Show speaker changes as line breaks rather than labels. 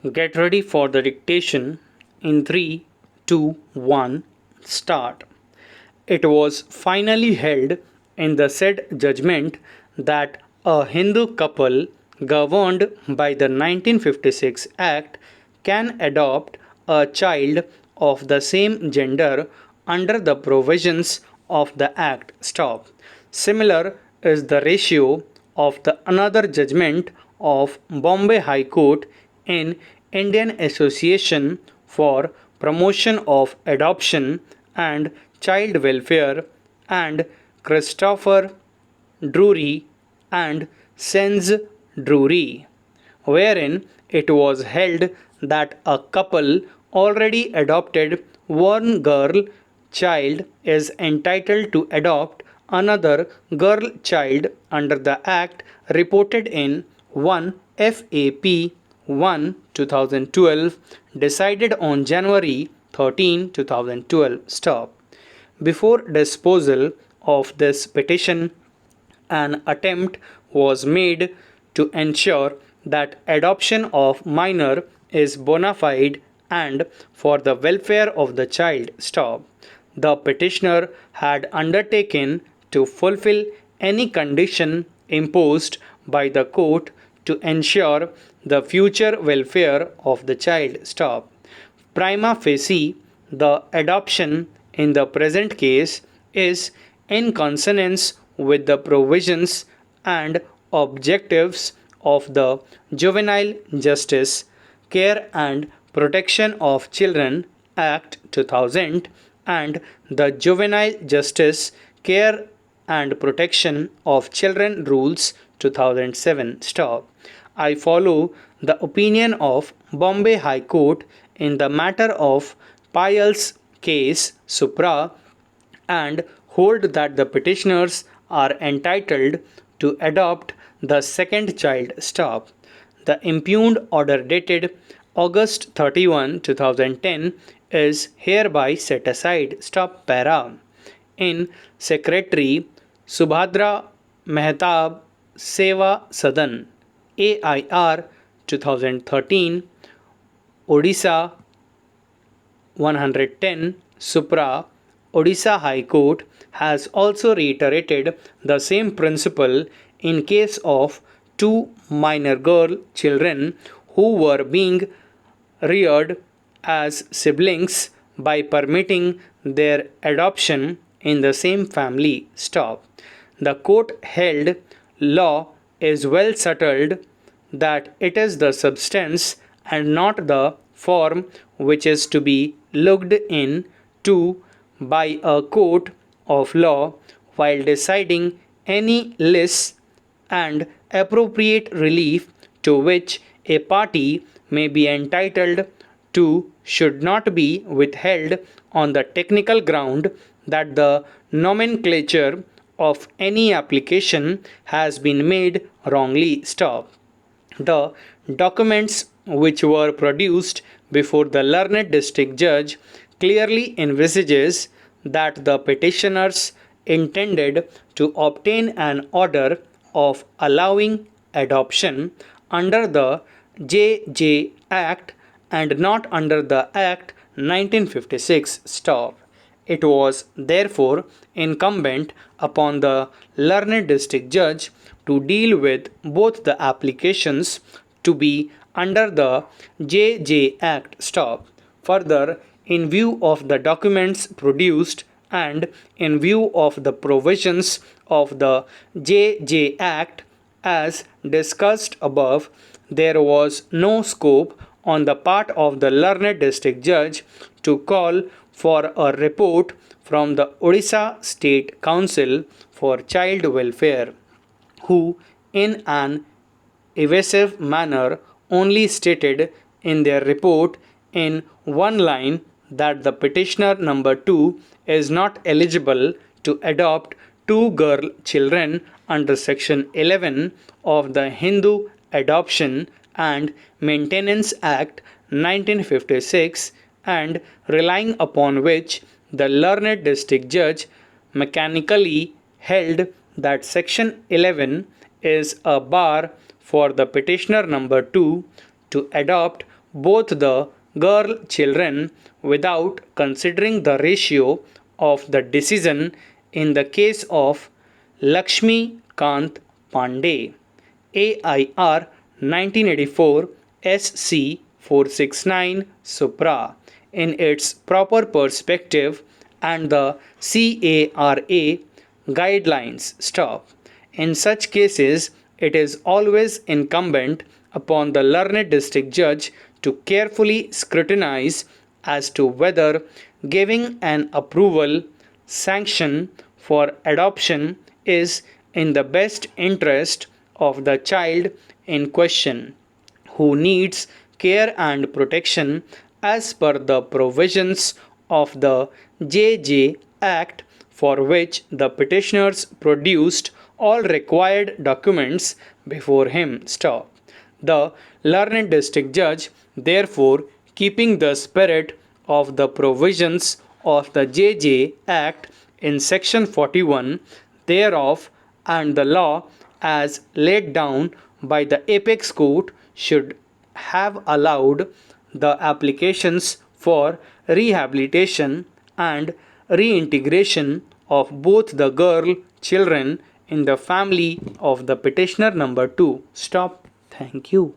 Get ready for the dictation in 3, 2, 1, start. It was finally held in the said judgment that a Hindu couple governed by the 1956 Act can adopt a child of the same gender under the provisions of the Act. Stop. Similar is the ratio of the another judgment of Bombay High Court in Indian Association for Promotion of Adoption and Child Welfare and Christopher Drury and Sens Drury, wherein it was held that a couple already adopted one girl child is entitled to adopt another girl child under the Act reported in 1 FAP 1 2012, decided on January 13, 2012. Stop. Before disposal of this petition, an attempt was made to ensure that adoption of minor is bona fide and for the welfare of the child. Stop. The petitioner had undertaken to fulfill any condition imposed by the court to ensure the future welfare of the child. Stop. Prima facie, the adoption in the present case is in consonance with the provisions and objectives of the Juvenile Justice, Care and Protection of Children Act 2000 and the Juvenile Justice, Care and Protection of Children Rules 2007. Stop. I follow the opinion of Bombay High Court in the matter of Payal's case supra and hold that the petitioners are entitled to adopt the second child. Stop. The impugned order dated August 31, 2010 is hereby set aside. Stop. Para. In Secretary Subhadra Mehtab Seva Sadan AIR 2013 Odisha 110 Supra, Odisha High Court has also reiterated the same principle in case of two minor girl children who were being reared as siblings by permitting their adoption in the same family. Stop. The court held law is well settled that it is the substance and not the form which is to be looked in to by a court of law while deciding any less and appropriate relief to which a party may be entitled to should not be withheld on the technical ground that the nomenclature of any application has been made wrongly. Stop. The documents which were produced before the learned district judge clearly envisages that the petitioners intended to obtain an order of allowing adoption under the JJ Act and not under the Act 1956. Stop. It was therefore incumbent upon the learned district judge to deal with both the applications to be under the JJ Act. Stop. Further, in view of the documents produced and in view of the provisions of the JJ Act as discussed above, there was no scope on the part of the learned district judge to call for a report from the Odisha State Council for Child Welfare, who, in an evasive manner, only stated in their report in one line that the petitioner number 2 is not eligible to adopt two girl children under section 11 of the Hindu Adoption and Maintenance Act 1956 and relying upon which the learned district judge mechanically held that section 11 is a bar for the petitioner number 2 to adopt both the girl children without considering the ratio of the decision in the case of Lakshmi Kant Pandey, AIR 1984 SC 469 Supra, in its proper perspective, and the CARA guidelines stop. In such cases, it is always incumbent upon the learned district judge to carefully scrutinize as to whether giving an approval sanction for adoption is in the best interest of the child in question, who needs care and protection as per the provisions of the JJ Act, for which the petitioners produced all required documents before him. Stop. The learned district judge, therefore, keeping the spirit of the provisions of the JJ Act in section 41 thereof and the law as laid down by the apex court, should have allowed the applications for rehabilitation and reintegration of both the girl children in the family of the petitioner number 2. Stop. Thank you.